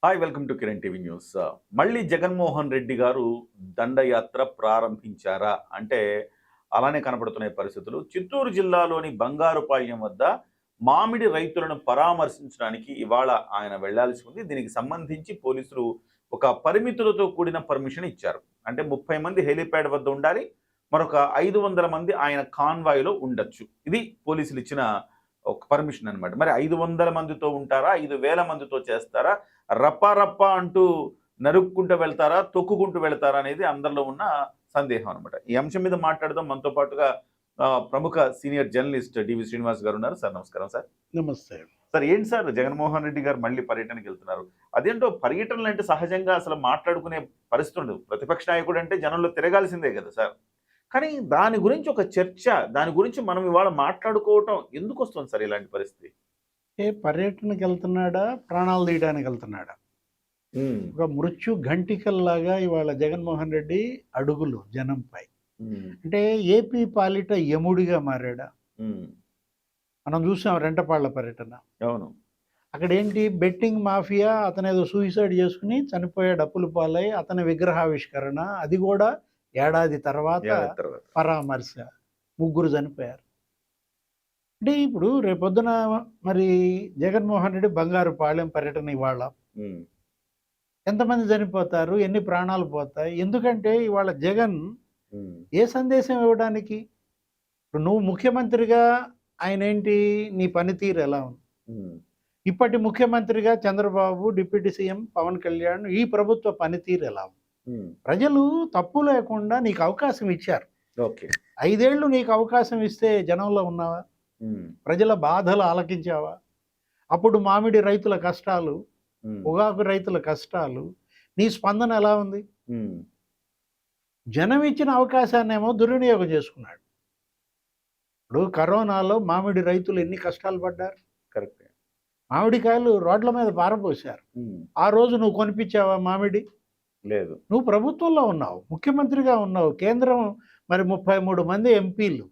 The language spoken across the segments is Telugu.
Hi welcome to Kiran TV news. మళ్ళీ జగన్మోహన్ రెడ్డి గారు దండయాత్ర ప్రారంభించారా అంటే అలానే కనపడుతున్నాయి పరిస్థితులు. చిత్తూరు జిల్లాలోని బంగారుపాళ్యం వద్ద మామిడి రైతులను పరామర్శించడానికి ఇవాళ ఆయన వెళ్లాల్సి ఉంది. దీనికి సంబంధించి పోలీసులు ఒక పరిమితులతో కూడిన పర్మిషన్ ఇచ్చారు. అంటే 30 మంది హెలీప్యాడ్ వద్ద ఉండాలి, మరొక 500 మంది ఆయన కాన్వాయ్లో ఉండొచ్చు. ఇది పోలీసులు ఇచ్చిన ఒక పర్మిషన్ అనమాట. మరి 500 మందితో ఉంటారా, 5,000 మందితో చేస్తారా, రప్పా రప్పా అంటూ నరుక్కుంటూ వెళ్తారా, తొక్కుకుంటూ వెళ్తారా అనేది అందరిలో ఉన్న సందేహం అనమాట. ఈ అంశం మీద మాట్లాడదాం. మనతో పాటుగా ప్రముఖ సీనియర్ జర్నలిస్ట్ డివి శ్రీనివాస్ గారు ఉన్నారు. సార్ నమస్కారం. సార్ నమస్తే. సార్ ఏంటి సార్ జగన్మోహన్ రెడ్డి గారు మళ్ళీ పర్యటనకి వెళ్తున్నారు? అదేంటో పర్యటనలు అంటే సహజంగా అసలు మాట్లాడుకునే పరిస్థితి ఉండదు. ప్రతిపక్ష నాయకుడు అంటే జనంలో తిరగాల్సిందే కదా సార్. కానీ దాని గురించి ఒక చర్చ, దాని గురించి మనం ఇవాళ మాట్లాడుకోవటం ఎందుకు వస్తుంది సార్ ఇలాంటి పరిస్థితి? పర్యటనకి వెళ్తున్నాడా, ప్రాణాలు తీయడానికి వెళ్తున్నాడా? ఒక మృత్యు ఘంటికల్లాగా ఇవాళ జగన్మోహన్ రెడ్డి అడుగులు జనంపై. అంటే ఏపీ పాలిట యముడిగా మారాడా? మనం చూసాం రెంటపాళ్ల పర్యటన. అవును. అక్కడ ఏంటి, బెట్టింగ్ మాఫియా అతనేదో సూసైడ్ చేసుకుని చనిపోయాడు, అప్పుల పాలై. అతని విగ్రహావిష్కరణ, అది కూడా ఏడాది తర్వాత పరామర్శ. 3 చనిపోయారు. అంటే ఇప్పుడు రేపొద్దున మరి జగన్మోహన్ రెడ్డి బంగారుపాళ్యం పర్యటన ఇవాళ ఎంతమంది చనిపోతారు, ఎన్ని ప్రాణాలు పోతాయి? ఎందుకంటే ఇవాళ జగన్ ఏ సందేశం ఇవ్వడానికి? ఇప్పుడు నువ్వు ముఖ్యమంత్రిగా ఆయన ఏంటి, నీ పనితీరు ఎలా ఉంది? ఇప్పటి ముఖ్యమంత్రిగా చంద్రబాబు, డిప్యూటీ సీఎం పవన్ కళ్యాణ్, ఈ ప్రభుత్వ పనితీరు ఎలా ఉంది? ప్రజలు తప్పు లేకుండా నీకు అవకాశం ఇచ్చారు. 5 ఏళ్ళు నీకు అవకాశం ఇస్తే జనంలో ఉన్నావా? ప్రజల బాధలు ఆలకించావా? అప్పుడు మామిడి రైతుల కష్టాలు, పొగాకు రైతుల కష్టాలు, నీ స్పందన ఎలా ఉంది? జనం ఇచ్చిన అవకాశాన్నేమో దుర్వినియోగం చేసుకున్నాడు. ఇప్పుడు కరోనాలో మామిడి రైతులు ఎన్ని కష్టాలు పడ్డారు. కరెక్ట్. మామిడికాయలు రోడ్ల మీద పారపోసారు. ఆ రోజు నువ్వు కొనిపించావా మామిడి? లేదు. నువ్వు ప్రభుత్వంలో ఉన్నావు, ముఖ్యమంత్రిగా ఉన్నావు. కేంద్రం మరి 33 మంది ఎంపీలు,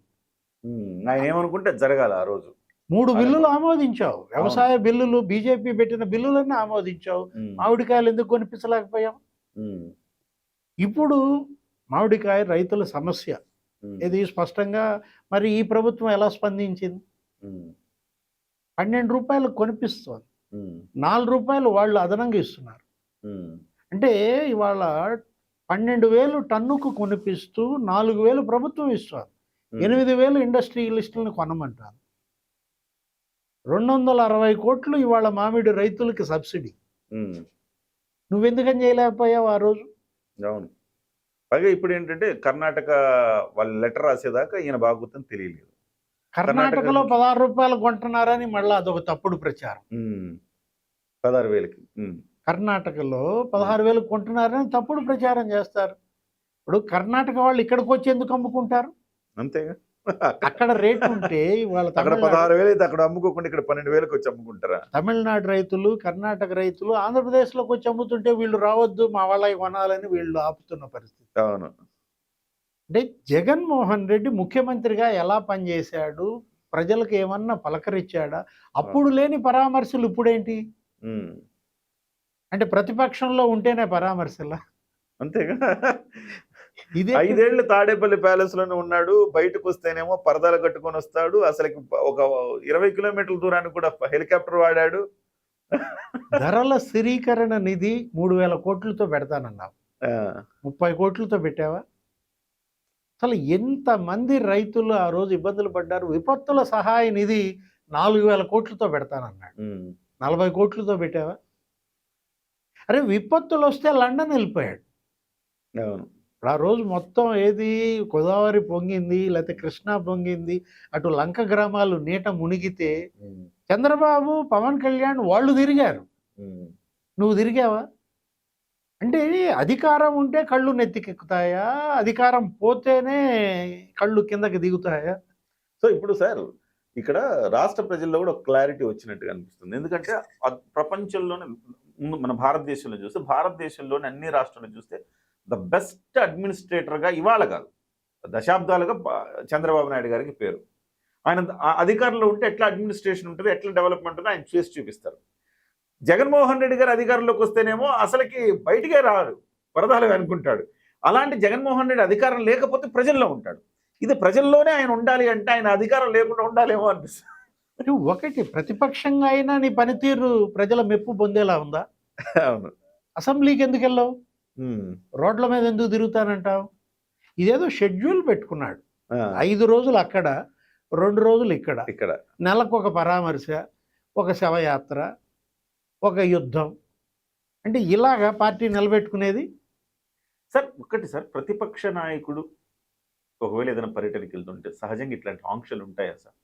ఆయన ఏమనుకుంటే జరగాలి. ఆ రోజు 3 బిల్లులు ఆమోదించావు. వ్యవసాయ బిల్లులు, బీజేపీ పెట్టిన బిల్లులన్నీ ఆమోదించావు. మామిడికాయలు ఎందుకు కొనిపించలేకపోయావు? ఇప్పుడు మామిడికాయ రైతుల సమస్య ఇది స్పష్టంగా మరి ఈ ప్రభుత్వం ఎలా స్పందించింది? 12 రూపాయలు కొనిపిస్తుంది, 4 రూపాయలు వాళ్ళు అదనంగా ఇస్తున్నారు. అంటే ఇవాళ 12,000 టన్నుకు కొనిపిస్తూ 4,000 ప్రభుత్వం ఇస్తుంది. 8,000 ఇండస్ట్రియలిస్టులను కొనమంటారు. 260 కోట్లు ఇవాళ మామిడి రైతులకి సబ్సిడీ. నువ్వెందుకని చేయలేకపోయావు ఆ రోజు? అవును. పైగా ఇప్పుడు ఏంటంటే కర్ణాటక వాళ్ళు లెటర్ రాసేదాకా ఈయన బాగుతుందని తెలియలేదు. కర్ణాటకలో 16 రూపాయలు కొంటున్నారని మళ్ళీ అదొక తప్పుడు ప్రచారం. 16,000కి కర్ణాటకలో 16,000 కొంటున్నారని తప్పుడు ప్రచారం చేస్తారు. ఇప్పుడు కర్ణాటక వాళ్ళు ఇక్కడికి వచ్చి ఎందుకు అమ్ముకుంటారు? అంతేగా. అక్కడ రేట్ ఉంటే వాళ్ళ 16,000 అక్కడ అమ్ముకోకుండా ఇక్కడ 12,000కి వచ్చి అమ్ముకుంటారా? తమిళనాడు రైతులు, కర్ణాటక రైతులు ఆంధ్రప్రదేశ్లోకి వచ్చి అమ్ముతుంటే వీళ్ళు రావద్దు, మా వాళ్ళకి కొనాలని వీళ్ళు ఆపుతున్న పరిస్థితి. అవును. అంటే జగన్మోహన్ రెడ్డి ముఖ్యమంత్రిగా ఎలా పనిచేశాడు, ప్రజలకు ఏమన్నా పలకరించాడా? అప్పుడు లేని పరామర్శలు ఇప్పుడేంటి? అంటే ప్రతిపక్షంలో ఉంటేనే పరామర్శలా? అంతేగా. ఇదే 5 ఏళ్ళు తాడేపల్లి ప్యాలెస్ లోనే ఉన్నాడు, బయటకు వస్తేనేమో పరదాలు కట్టుకొని వస్తాడు. అసలు ఒక 20 కిలోమీటర్ల దూరానికి కూడా హెలికాప్టర్ వాడాడు. ధరల స్థిరీకరణ నిధి 3,000 కోట్లతో పెడతానన్నావు, 30 కోట్లతో పెట్టావా? అసలు ఎంతమంది రైతులు ఆ రోజు ఇబ్బందులు పడ్డారు. విపత్తుల సహాయ నిధి 4,000 కోట్లతో పెడతానన్నాడు, 40 కోట్లతో పెట్టావా? అరే విపత్తులు వస్తే లండన్ వెళ్ళిపోయాడు. అవును. ఆ రోజు మొత్తం ఏది, గోదావరి పొంగింది, లేకపోతే కృష్ణా పొంగింది, అటు లంక గ్రామాలు నీట మునిగితే చంద్రబాబు, పవన్ కళ్యాణ్ వాళ్ళు తిరిగారు. నువ్వు తిరిగావా? అంటే అధికారం ఉంటే కళ్ళు నెత్తికెక్కుతాయా, అధికారం పోతేనే కళ్ళు కిందకి దిగుతాయా? సో ఇప్పుడు సార్ ఇక్కడ రాష్ట్ర ప్రజల్లో కూడా ఒక క్లారిటీ వచ్చినట్టుగా అనిపిస్తుంది. ఎందుకంటే ప్రపంచంలోనే మన భారతదేశంలో చూస్తే, భారతదేశంలోని అన్ని రాష్ట్రాలను చూస్తే ద బెస్ట్ అడ్మినిస్ట్రేటర్గా ఇవాళ కాదు, దశాబ్దాలుగా చంద్రబాబు నాయుడు గారికి పేరు. ఆయన అధికారంలో ఉంటే ఎట్లా అడ్మినిస్ట్రేషన్ ఉంటుంది, ఎట్లా డెవలప్మెంట్ ఉంటుందో ఆయన చేసి చూపిస్తారు. జగన్మోహన్ రెడ్డి గారు అధికారంలోకి వస్తేనేమో అసలుకి బయటికే రాడు, వరదాలు అనుకుంటాడు. అలాంటి జగన్మోహన్ రెడ్డి అధికారం లేకపోతే ప్రజల్లో ఉంటాడు. ఇది ప్రజల్లోనే ఆయన ఉండాలి అంటే ఆయన అధికారం లేకుండా ఉండాలేమో అనిపిస్తుంది. మరి ఒకటి ప్రతిపక్షంగా అయినా నీ పనితీరు ప్రజల మెప్పు పొందేలా ఉందా? అవును. అసెంబ్లీకి ఎందుకు వెళ్ళావు? ఉమ్. రోడ్ల మీద ఎందుకు తిరుగుతానంటావు? ఇదేదో షెడ్యూల్ పెట్టుకున్నాడు. ఆ, 5 రోజులు అక్కడ, 2 రోజులు ఇక్కడ, ఇక్కడ నెలకు ఒక పరామర్శ, ఒక శవయాత్ర, ఒక యుద్ధం. అంటే ఇలాగా పార్టీ నిలబెట్టుకునేది? సార్ ఒకటి సార్, ప్రతిపక్ష నాయకుడు ఒకవేళ ఏదైనా పర్యటనకి వెళ్తుంటే సహజంగా ఇట్లాంటి ఆంక్షలు ఉంటాయా సార్?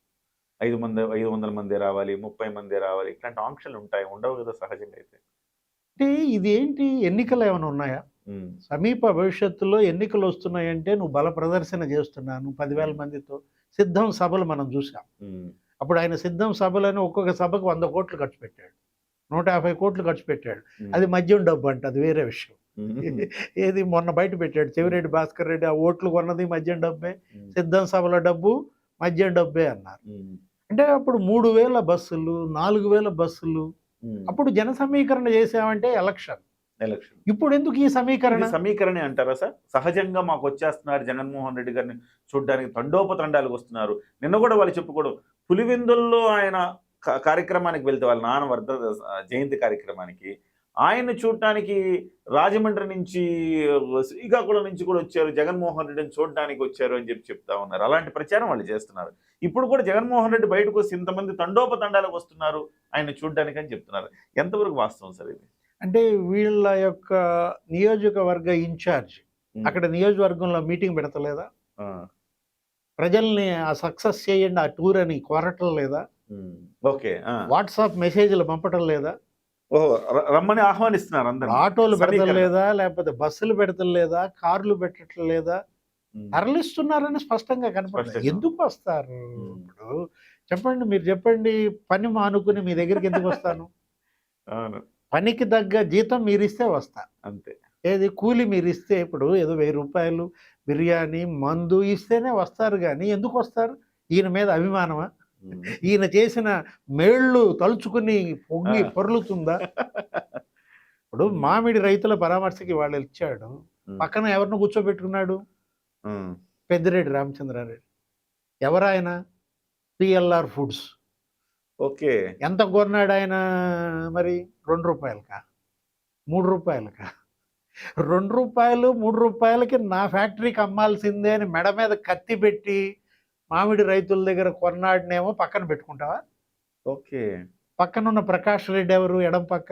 500 మంది రావాలి, 30 మంది రావాలి, ఇట్లాంటి ఆంక్షలు ఉంటాయి, ఉండవు కదా సహజంగా అయితే? అంటే ఇదేంటి, ఎన్నికలు ఏమైనా ఉన్నాయా? ఉమ్. సమీప భవిష్యత్తులో ఎన్నికలు వస్తున్నాయంటే నువ్వు బల ప్రదర్శన చేస్తున్నావు. నువ్వు 10,000 మందితో సిద్ధం సభలు మనం చూసాం. ఉమ్. అప్పుడు ఆయన సిద్ధం సభలని ఒక్కొక్క సభకు 100 కోట్లు ఖర్చు పెట్టాడు, 150 కోట్లు ఖర్చు పెట్టాడు. అది మద్యం డబ్బు అంట, అది వేరే విషయం. ఏది మొన్న బయట పెట్టాడు చెవిరెడ్డి భాస్కర్ రెడ్డి, ఆ ఓట్లు కొన్నది మద్యం డబ్బే, సిద్ధం సభల డబ్బు మద్యం డబ్బే అన్నారు. అంటే అప్పుడు 3,000 బస్సులు, 4,000 బస్సులు. అప్పుడు జన సమీకరణ చేసామంటే ఎలక్షన్. ఇప్పుడు ఎందుకు ఈ సమీకరణ అంటారా సార్? సహజంగా మాకు వచ్చేస్తున్నారు జగన్మోహన్ రెడ్డి గారిని చూడడానికి, తండోపతండాలకు వస్తున్నారు. నిన్న కూడా వాళ్ళు చెప్పుకోవడం, పులివెందుల్లో ఆయన కార్యక్రమానికి వెళ్తే, వాళ్ళ నాన్న వర్ధ జయంతి కార్యక్రమానికి ఆయన చూడటానికి రాజమండ్రి నుంచి, శ్రీకాకుళం నుంచి కూడా వచ్చారు, జగన్మోహన్ రెడ్డిని చూడడానికి వచ్చారు అని చెప్తా ఉన్నారు. అలాంటి ప్రచారం వాళ్ళు చేస్తున్నారు. ఇప్పుడు కూడా జగన్మోహన్ రెడ్డి బయటకు వచ్చి ఇంతమంది తండోపతండాలకు వస్తున్నారు ఆయన చూడడానికి అని చెప్తున్నారు. ఎంతవరకు వాస్తవం సార్ ఇది? అంటే వీళ్ళ యొక్క నియోజకవర్గ ఇన్ఛార్జ్ అక్కడ నియోజకవర్గంలో మీటింగ్ పెడతలేదా? ప్రజల్ని ఆ సక్సెస్ చేయండి ఆ టూర్ అని కోరటం లేదా? ఓకే. వాట్సాప్ మెసేజ్లు పంపటం లేదా? రమ్మని ఆహ్వానిస్తున్నారు అందరూ. ఆటోలు పెడతలేదా, లేకపోతే బస్సులు పెడతలేదా, కార్లు పెట్టడం లేదా? తరలిస్తున్నారని స్పష్టంగా కనపడుతుంది. ఎందుకు వస్తారు? ఇప్పుడు చెప్పండి, మీరు చెప్పండి. పని మానుకుని మీ దగ్గరికి ఎందుకు వస్తాను? పనికి తగ్గ జీతం మీరు ఇస్తే వస్తా, అంతే. ఏది కూలి మీరు ఇస్తే, ఇప్పుడు ఏదో 1000 రూపాయలు బిర్యానీ మందు ఇస్తేనే వస్తారు, కానీ ఎందుకు వస్తారు? ఈయన మీద అభిమానమా? ఈయన చేసిన మేళ్ళు తలుచుకుని పొంగి పొర్లుతుందా? ఇప్పుడు మామిడి రైతుల పరామర్శకి వాళ్ళు ఇచ్చాడు, పక్కన ఎవరిని కూర్చోబెట్టుకున్నాడు? పెద్దిరెడ్డి రామచంద్రారెడ్డి. ఎవరాయన? PLR Foods. ఓకే. ఎంత కొన్నాడు ఆయన మరి? 2 రూపాయలకా, 3 రూపాయలకా? 2 రూపాయలు 3 రూపాయలకి నా ఫ్యాక్టరీకి అమ్మాల్సిందే అని మెడ మీద కత్తి పెట్టి మామిడి రైతుల దగ్గర కొన్నాడనేమో పక్కన పెట్టుకుంటావా? ఓకే. పక్కన ఉన్న ప్రకాష్ రెడ్డి ఎవరు? ఎడం పక్క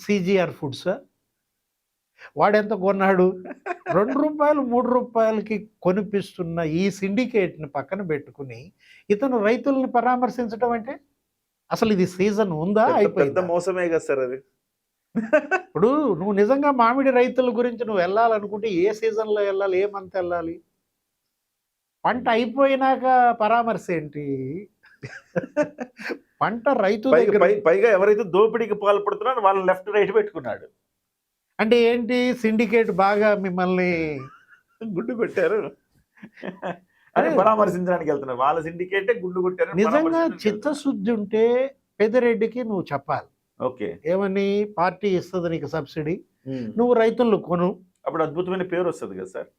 సిజిఆర్ ఫుడ్స్. వాడెంత కొన్నాడు? 2 రూపాయలు 3 రూపాయలకి కొనిపిస్తున్న ఈ సిండికేట్ని పక్కన పెట్టుకుని ఇతను రైతుల్ని పరామర్శించడం అంటే అసలు ఇది సీజన్ ఉందా? అయిపోయింది. మోసమే కదా సార్ అది. ఇప్పుడు నువ్వు నిజంగా మామిడి రైతుల గురించి నువ్వు వెళ్ళాలనుకుంటే ఏ సీజన్లో వెళ్ళాలి, ఏ మంత్ వెళ్ళాలి? పంట అయిపోయినాక పరామర్శ ఏంటి? పంట రైతు పైగా ఎవరైతే దోపిడీకి పాల్పడుతున్నారో వాళ్ళని లెఫ్ట్ రైట్ పెట్టుకున్నాడు. అంటే ఏంటి? సిండికేట్ బాగా మిమ్మల్ని గుడ్డు కొట్టారు అని పరామర్శించడానికి వెళ్తున్నారు. వాళ్ళ సిండికేటే గుడ్డు కొట్టారు. నిజంగా చిత్తశుద్ధి ఉంటే పెద్దిరెడ్డికి నువ్వు చెప్పాలి. ఓకే. ఏమని? పార్టీ ఇస్తుంది నీకు సబ్సిడీ, నువ్వు రైతులను కొను. అప్పుడు అద్భుతమైన పేరు వస్తుంది కదా సార్.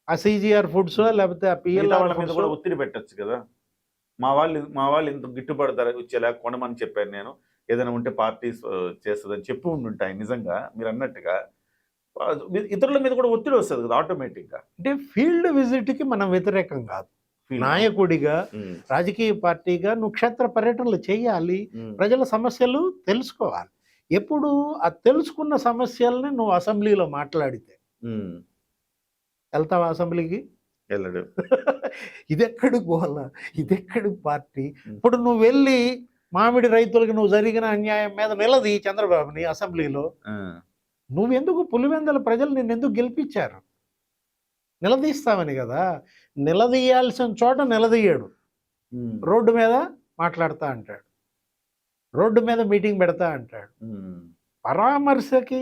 ఆ సిజిఆర్ ఫుడ్స్ లేకపోతే ఆ పిఎల్ఆర్ మీద కూడా ఒత్తిడి పెట్టచ్చు కదా. మా వాళ్ళు ఇంత గిట్టుబాటు ధర వచ్చేలా కొనమని చెప్పాను నేను, ఏదైనా ఉంటే పార్టీ చేస్తుందని చెప్పి ఉండుంటాయి. నిజంగా మీరు అన్నట్టుగా ఇతరుల మీద కూడా ఒత్తిడి వస్తుంది కదా ఆటోమేటిక్గా. అంటే ఫీల్డ్ విజిట్కి మనం వ్యతిరేకం కాదు. నాయకుడిగా, రాజకీయ పార్టీగా నువ్వు క్షేత్ర పర్యటనలు చేయాలి, ప్రజల సమస్యలు తెలుసుకోవాలి. ఎప్పుడు ఆ తెలుసుకున్న సమస్యల్ని నువ్వు అసెంబ్లీలో మాట్లాడితే వెళ్తావా అసెంబ్లీకి? వెళ్ళడు. ఇదెక్కడి గోల, ఇదెక్కడి పార్టీ? ఇప్పుడు నువ్వు వెళ్ళి మామిడి రైతులకు నువ్వు జరిగిన అన్యాయం మీద నిలది చంద్రబాబుని అసెంబ్లీలో. నువ్వెందుకు? పులివెందుల ప్రజలు నిన్నెందుకు గెలిపించారు? నిలదీస్తావని కదా. నిలదీయాల్సిన చోట నిలదీయడు, రోడ్డు మీద మాట్లాడతా అంటాడు, రోడ్డు మీద మీటింగ్ పెడతా అంటాడు. పరామర్శకి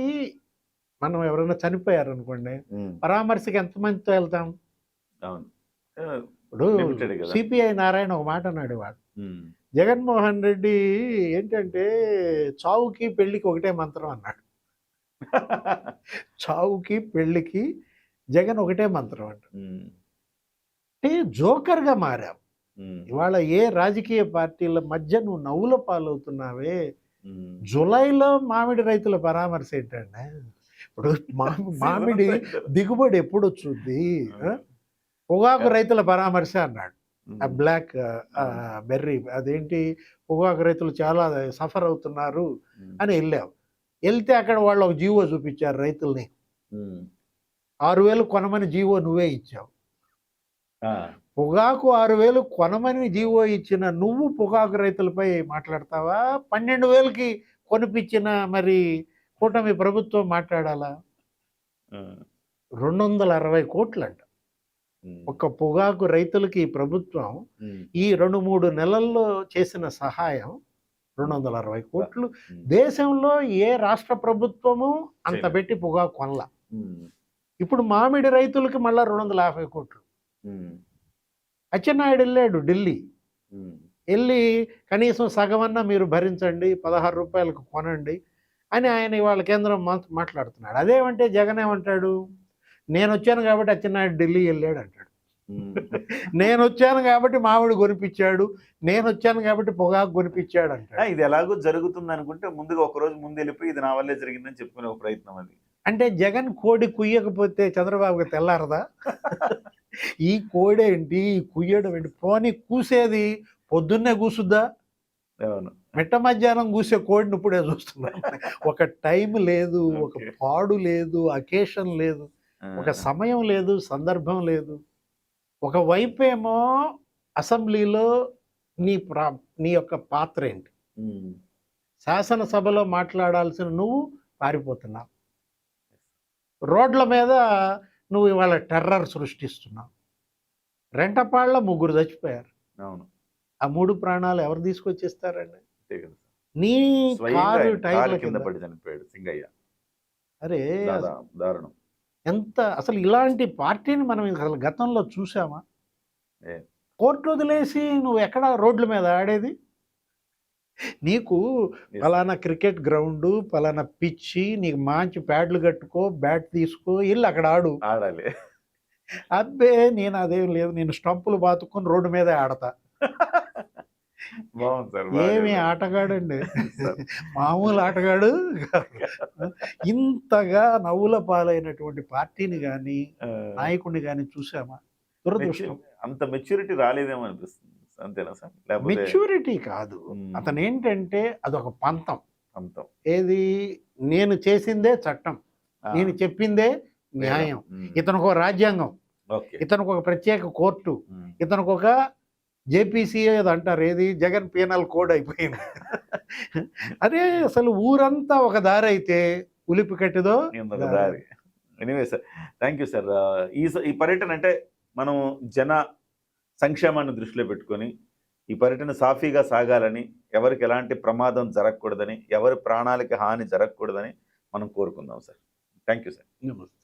మనం ఎవరైనా చనిపోయారు అనుకోండి, పరామర్శకి ఎంతమందితో వెళ్తాం? ఇప్పుడు సిపిఐ నారాయణ ఒక మాట అన్నాడు, వాడు జగన్మోహన్ రెడ్డి ఏంటంటే చావుకి పెళ్ళికి ఒకటే మంత్రం అన్నాడు. చావుకి పెళ్ళికి జగన్ ఒకటే మంత్రం అంట. అంటే జోకర్గా మారావు. ఇవాళ ఏ రాజకీయ పార్టీల మధ్య నువ్వు నవ్వుల పాలవుతున్నావే. జూలైలో మామిడి రైతుల పరామర్శ ఏంటండి? ఇప్పుడు మామిడి దిగుబడి ఎప్పుడు వచ్చుద్ది? పొగాకు రైతుల పరామర్శ అన్నాడు. ఆ బ్లాక్ బెర్రీ అదేంటి, పొగాకు రైతులు చాలా సఫర్ అవుతున్నారు అని వెళ్ళావు. వెళ్తే అక్కడ వాళ్ళు ఒక జీవో చూపించారు రైతుల్ని. 6,000 కొనమని జీవో నువ్వే ఇచ్చావు. పొగాకు 6,000 కొనమని జీవో ఇచ్చిన నువ్వు పొగాకు రైతులపై మాట్లాడతావా? 12,000కి కొనిపించిన మరి కూటమి ప్రభుత్వం మాట్లాడాలా? 260 కోట్లంట ఒక్క పొగాకు రైతులకి ప్రభుత్వం ఈ 2-3 నెలల్లో చేసిన సహాయం 260 కోట్లు. దేశంలో ఏ రాష్ట్ర ప్రభుత్వము అంత పెట్టి పొగాకు కొనలా. ఇప్పుడు మామిడి రైతులకి మళ్ళా 250 కోట్లు. అచ్చెన్నాయుడు వెళ్ళాడు ఢిల్లీ. వెళ్ళి కనీసం సగమన్నా మీరు భరించండి, 16 రూపాయలకు కొనండి అని ఆయన ఇవాళ కేంద్రం మాట్లాడుతున్నాడు. అదేమంటే జగన్ ఏమంటాడు? నేను వచ్చాను కాబట్టి అచ్చెన్నాయుడు ఢిల్లీ వెళ్ళాడు అంటాడు. నేను వచ్చాను కాబట్టి మామిడి కొనిపించాడు, నేను వచ్చాను కాబట్టి పొగాకు కొనిపించాడు అంటాడు. ఇది ఎలాగో జరుగుతుంది అనుకుంటే ముందుగా ఒక రోజు ముందు వెళ్ళిపోయి ఇది నా వల్లే జరిగిందని చెప్పుకునే ఒక ప్రయత్నం అది. అంటే జగన్ కోడి కుయ్యకపోతే చంద్రబాబుకి తెల్లారదా? ఈ కోడేంటి, కుయ్యడం ఏంటి? పోనీ కూసేది పొద్దున్నే కూసుద్దా? మిట్ట మధ్యాహ్నం కూసే కోడిని ఇప్పుడే చూస్తున్నాం. ఒక టైం లేదు, ఒక పాడు లేదు, అకేషన్ లేదు, ఒక సమయం లేదు, సందర్భం లేదు. ఒకవైపేమో అసెంబ్లీలో నీ యొక్క పాత్ర ఏంటి? శాసనసభలో మాట్లాడాల్సిన నువ్వు పారిపోతున్నావు. రోడ్ల మీద నువ్వు ఇవాళ టెర్రర్ సృష్టిస్తున్నావు. రెంటపాళ్ళ 3 చచ్చిపోయారు. అవును. ఆ 3 ప్రాణాలు ఎవరు తీసుకొచ్చిస్తారండి? నీ కారు టైర్ల కింద పడి చనిపోయాడు సింగయ్య. అరే దారుణం. ఎంత అసలు ఇలాంటి పార్టీని మనం అసలు గతంలో చూసామా? కోర్టు వదిలేసి నువ్వు ఎక్కడ రోడ్ల మీద ఆడేది? నీకు పలానా క్రికెట్ గ్రౌండ్, పలానా పిచ్చి, నీకు మంచి ప్యాడ్లు కట్టుకో, బ్యాట్ తీసుకో, ఇల్లు అక్కడ ఆడాలి. అబ్బే నేను అదేం లేదు, నేను స్టంపులు బాతుకొని రోడ్డు మీదే ఆడతా. ఏమి ఆటగాడండి, మామూలు ఆటగాడు. ఇంతగా నవ్వుల పాలైనటువంటి పార్టీని కానీ నాయకుడిని కానీ చూసామా? దురదృష్టం. అంత మెచ్యూరిటీ రాలేదేమో అనిపిస్తుంది. అంతేనా సార్? మెచ్యూరిటీ కాదు, అతను ఏంటంటే అదొక పంతం. ఏది, నేను చేసిందే చట్టం, నేను చెప్పిందే న్యాయం. ఇతనికి ఒక రాజ్యాంగం, ఇతనికి ఒక ప్రత్యేక కోర్టు, ఇతనికి ఒక జేపీసీ ఏదో అంటారు, ఏది జగన్ పీనల్ కోడ్ అయిపోయింది. అదే అసలు ఊరంతా ఒక దారి అయితే ఉలిపి కట్టిదో దారి. Anyway sir, thank you sir. ఈ పర్యటన అంటే మనం జన సంక్షేమాన్ని దృష్టిలో పెట్టుకొని ఈ పర్యటన సాఫీగా సాగాలని, ఎవరికి ఎలాంటి ప్రమాదం జరగకూడదని, ఎవరి ప్రాణాలకి హాని జరగకూడదని మనం కోరుకుందాం సార్. Thank you sir. నమస్తే.